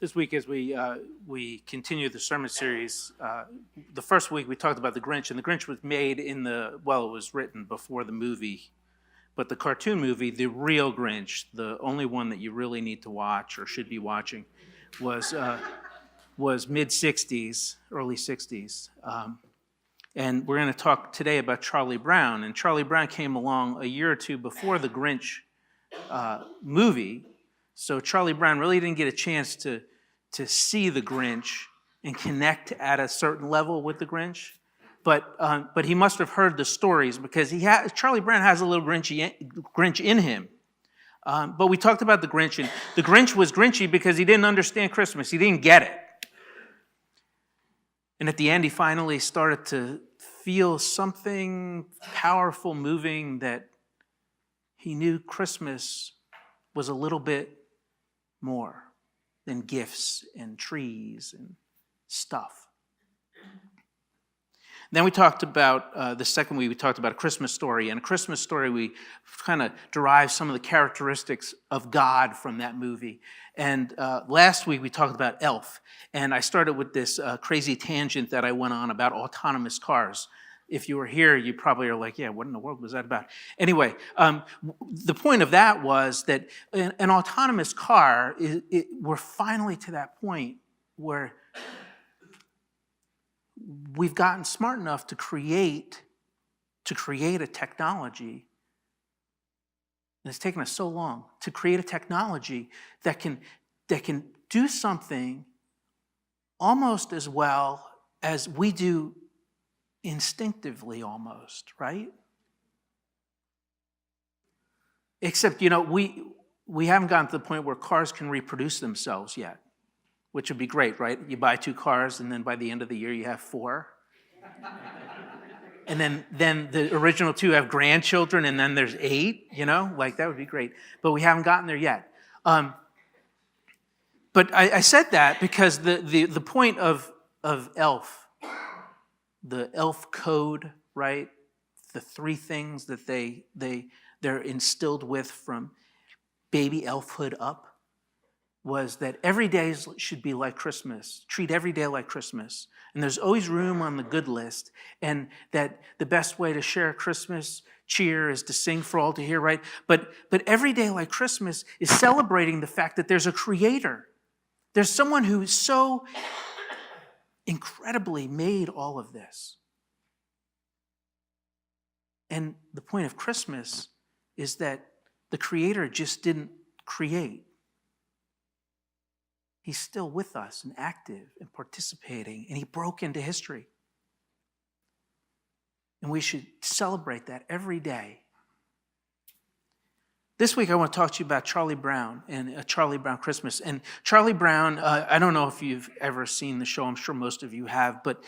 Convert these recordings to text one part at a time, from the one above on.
This week, as we continue the sermon series, the first week we talked about the Grinch, and the Grinch was made it was written before the movie, but the cartoon movie, the real Grinch, the only one that you really need to watch or should be watching, was mid '60s, early '60s, and we're going to talk today about Charlie Brown. And Charlie Brown came along a year or two before the Grinch movie. So Charlie Brown really didn't get a chance to see the Grinch and connect at a certain level with the Grinch, but he must have heard the stories because Charlie Brown has a little Grinch in him. But we talked about the Grinch, and the Grinch was Grinchy because he didn't understand Christmas. He didn't get it. And at the end, he finally started to feel something powerful moving, that he knew Christmas was a little bit more than gifts and trees and stuff. Then we talked about, the second week, we talked about A Christmas Story. And A Christmas Story, we kind of derived some of the characteristics of God from that movie. And last week, we talked about Elf. And I started with this crazy tangent that I went on about autonomous cars. If you were here, you probably are like, yeah, what in the world was that about? Anyway, the point of that was that an autonomous car, we're finally to that point where we've gotten smart enough to create a technology, and it's taken us so long to create a technology that can do something almost as well as we do instinctively, almost, right? Except, we haven't gotten to the point where cars can reproduce themselves yet, which would be great, right? You buy 2 cars, and then by the end of the year, you have 4. And then the original 2 have grandchildren, and then there's 8, Like, that would be great. But we haven't gotten there yet. But I said that because the point of Elf, the Elf code, right? The 3 things that they're instilled with from baby elfhood up was that every day should be like Christmas. Treat every day like Christmas. And there's always room on the good list. And that the best way to share Christmas cheer is to sing for all to hear, right? But every day like Christmas is celebrating the fact that there's a creator. There's someone who so incredibly made all of this. And the point of Christmas is that the Creator just didn't create. He's still with us and active and participating, and he broke into history. And we should celebrate that every day. This week I want to talk to you about Charlie Brown and a Charlie Brown Christmas. And Charlie Brown, I don't know if you've ever seen the show. I'm sure most of you have. But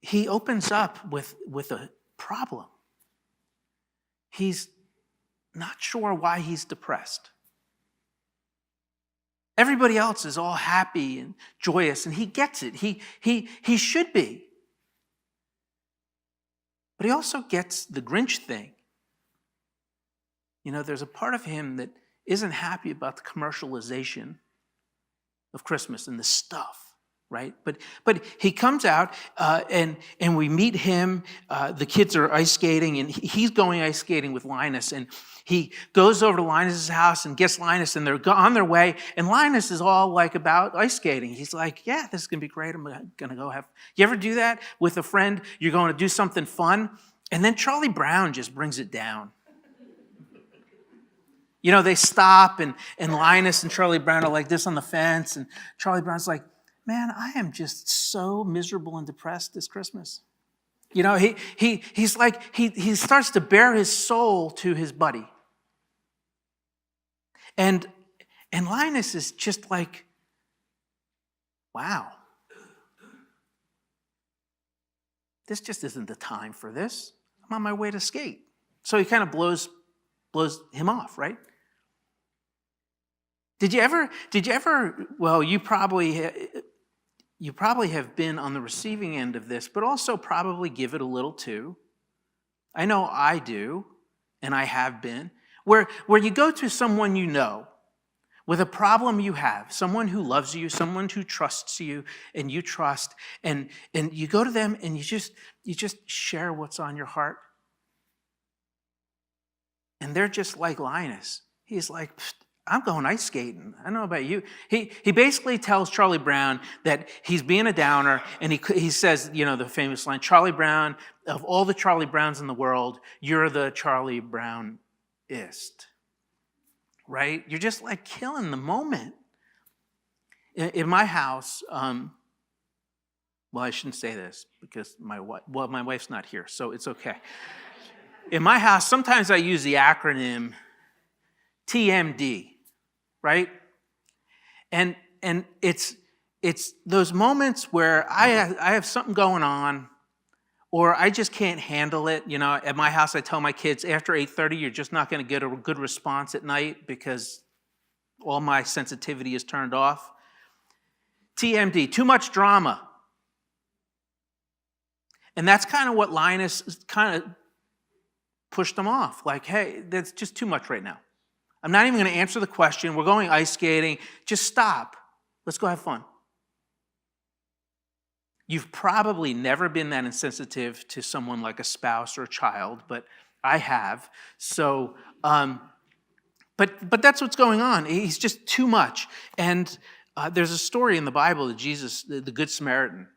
he opens up with a problem. He's not sure why he's depressed. Everybody else is all happy and joyous, and he gets it. He should be. But he also gets the Grinch thing. There's a part of him that isn't happy about the commercialization of Christmas and the stuff, right? But he comes out and we meet him. The kids are ice skating, and he's going ice skating with Linus. And he goes over to Linus's house and gets Linus, and they're on their way. And Linus is all like about ice skating. He's like, yeah, this is going to be great. I'm going to go have... You ever do that with a friend? You're going to do something fun, and then Charlie Brown just brings it down. They stop, and Linus and Charlie Brown are like this on the fence, and Charlie Brown's like, man, I am just so miserable and depressed this Christmas. He's like, he starts to bare his soul to his buddy. And Linus is just like, wow. This just isn't the time for this. I'm on my way to skate. So he kind of blows him off, right? Did you ever, well, you probably have been on the receiving end of this, but also probably give it a little too. I know I do, and I have been, where you go to someone with a problem you have, someone who loves you, someone who trusts you and you trust, and you go to them and you just share what's on your heart. And they're just like Linus. He's like, I'm going ice skating. I don't know about you. He basically tells Charlie Brown that he's being a downer, and he says, the famous line, Charlie Brown, of all the Charlie Browns in the world, you're the Charlie Brown-ist. Right? You're just like killing the moment. In my house, well, I shouldn't say this because my wife's not here, so it's okay. In my house, sometimes I use the acronym TMD, right? And it's those moments where I have something going on, or I just can't handle it. At my house, I tell my kids, after 8:30, you're just not going to get a good response at night because all my sensitivity is turned off. TMD, too much drama. And that's kind of what Linus kind of pushed them off. Like, hey, that's just too much right now. I'm not even going to answer the question. We're going ice skating. Just stop. Let's go have fun. You've probably never been that insensitive to someone like a spouse or a child, but I have. So, but that's what's going on. He's just too much. And there's a story in the Bible that Jesus, the Good Samaritan,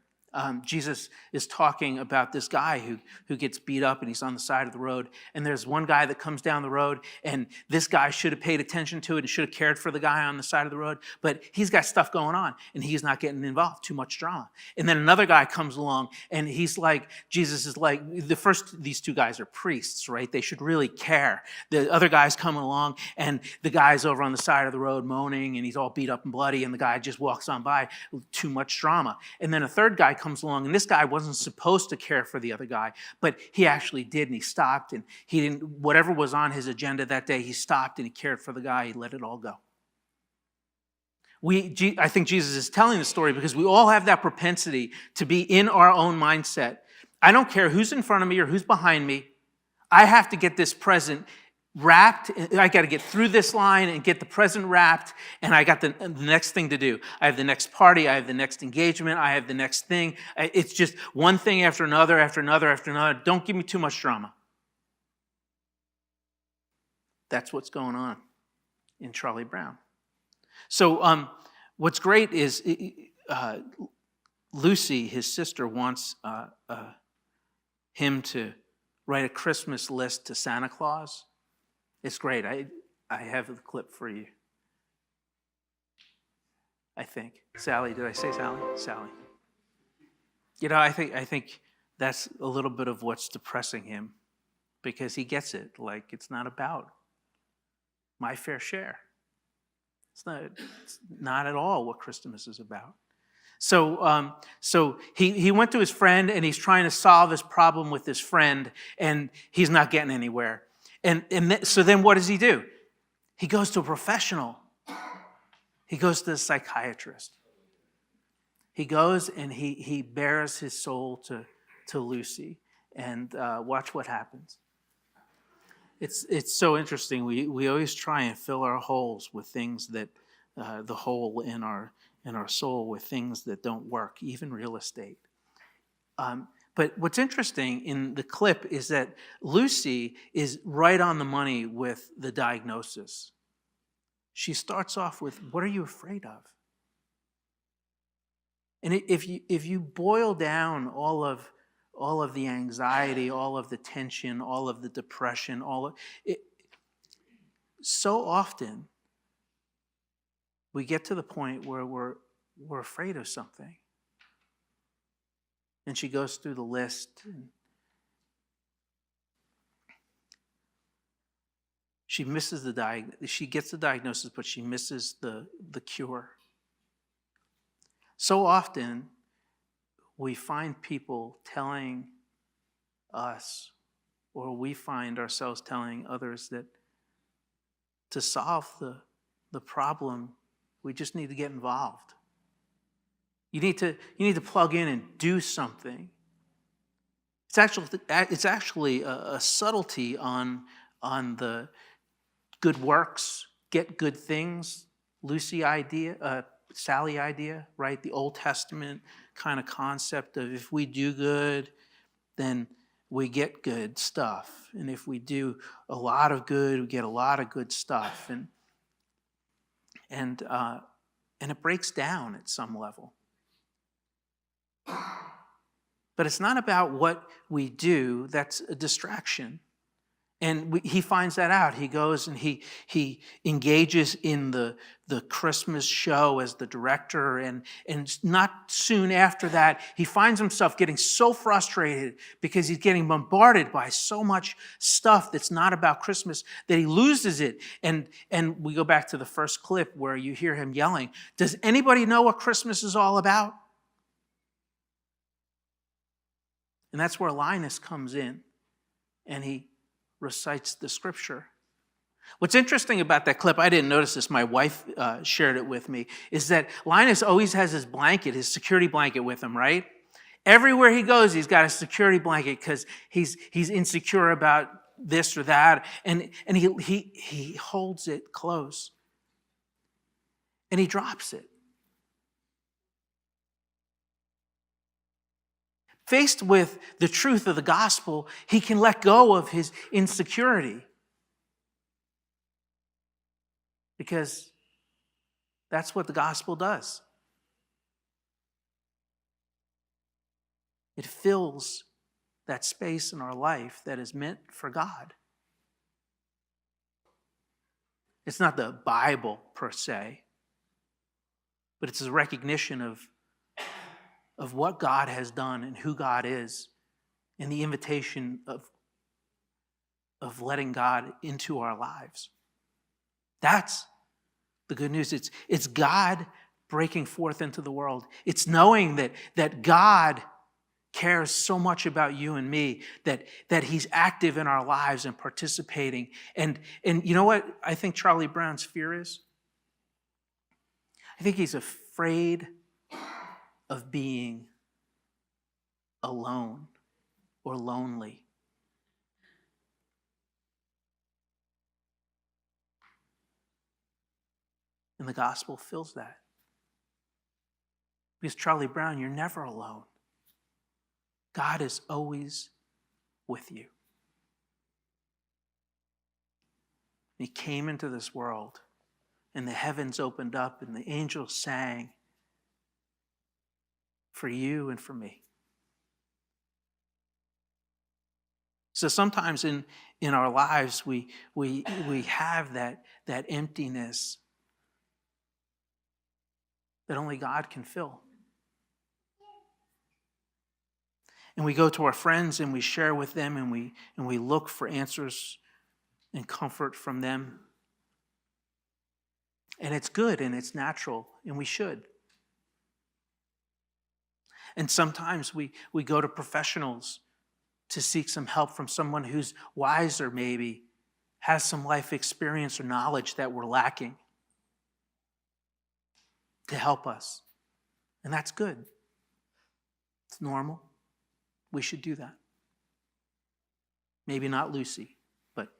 Jesus is talking about this guy who gets beat up and he's on the side of the road. And there's one guy that comes down the road, and this guy should have paid attention to it and should have cared for the guy on the side of the road. But he's got stuff going on and he's not getting involved, too much drama. And then another guy comes along and he's like, Jesus is like, these two guys are priests, right? They should really care. The other guy's coming along and the guy's over on the side of the road moaning and he's all beat up and bloody and the guy just walks on by. Too much drama. And then a third guy comes along, and this guy wasn't supposed to care for the other guy, but he actually did, and he stopped, and he didn't, whatever was on his agenda that day, he stopped and he cared for the guy. He let it all go. I think Jesus is telling the story because we all have that propensity to be in our own mindset. I don't care who's in front of me or who's behind me. I have to get this present wrapped. I got to get through this line and get the present wrapped, and I got the next thing to do. I have the next party. I have the next engagement. I have the next thing. It's just one thing after another, after another, after another. Don't give me too much drama. That's what's going on in Charlie Brown. So what's great is Lucy, his sister, wants him to write a Christmas list to Santa Claus. It's great. I have the clip for you. I think. Sally, did I say Sally? Sally. I think that's a little bit of what's depressing him, because he gets it. Like, it's not about my fair share. It's not at all what Christmas is about. So he went to his friend and he's trying to solve his problem with his friend, and he's not getting anywhere. So then what does he do? He goes to a professional. He goes to a psychiatrist. He goes and he bears his soul to Lucy, and watch what happens. It's so interesting. We always try and fill our holes with things that the hole in our soul with things that don't work, even real estate. But what's interesting in the clip is that Lucy is right on the money with the diagnosis. She starts off with, "What are you afraid of?" And if you boil down all of the anxiety, all of the tension, all of the depression, all of it, so often we get to the point where we're afraid of something. And she goes through the list. And she misses she gets the diagnosis, but she misses the cure. So often, we find people telling us, or we find ourselves telling others, that to solve the problem, we just need to get involved. You need to plug in and do something. It's actually a subtlety on the good works, get good things. Lucy idea, Sally idea, right? The Old Testament kind of concept of if we do good, then we get good stuff. And if we do a lot of good, we get a lot of good stuff. And it breaks down at some level. But it's not about what we do. That's a distraction. And he finds that out. He goes and he engages in the Christmas show as the director. And not soon after that, he finds himself getting so frustrated because he's getting bombarded by so much stuff that's not about Christmas that he loses it. And we go back to the first clip where you hear him yelling, "Does anybody know what Christmas is all about?" And that's where Linus comes in and he recites the scripture. What's interesting about that clip, I didn't notice this, my wife shared it with me, is that Linus always has his blanket, his security blanket with him, right? Everywhere he goes, he's got a security blanket because he's insecure about this or that, and he holds it close. And he drops it. Faced with the truth of the gospel, he can let go of his insecurity. Because that's what the gospel does. It fills that space in our life that is meant for God. It's not the Bible per se, but it's a recognition of what God has done and who God is, and the invitation of letting God into our lives. That's the good news. It's God breaking forth into the world. It's knowing that God cares so much about you and me, that he's active in our lives and participating. And you know what I think Charlie Brown's fear is? I think he's afraid of being alone or lonely. And the gospel fills that. Because Charlie Brown, you're never alone. God is always with you. He came into this world, and the heavens opened up, and the angels sang for you and for me. So sometimes in our lives, we have that emptiness that only God can fill. And we go to our friends and we share with them, and we look for answers and comfort from them. And it's good and it's natural, and we should. And sometimes we go to professionals to seek some help from someone who's wiser, maybe, has some life experience or knowledge that we're lacking, to help us. And that's good. It's normal. We should do that. Maybe not Lucy, but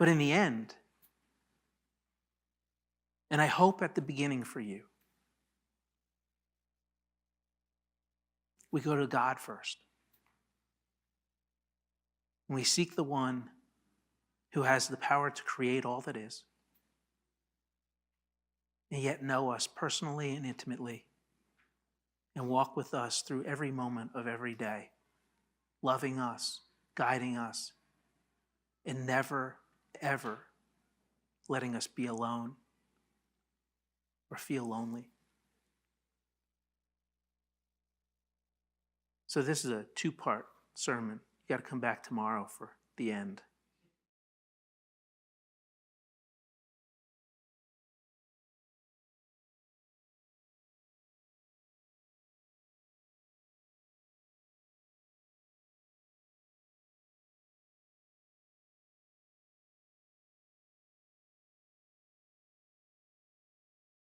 in the end, and I hope at the beginning for you, we go to God first. And we seek the one who has the power to create all that is, and yet know us personally and intimately, and walk with us through every moment of every day, loving us, guiding us, and never, ever letting us be alone or feel lonely. So this is a 2-part sermon. You got to come back tomorrow for the end.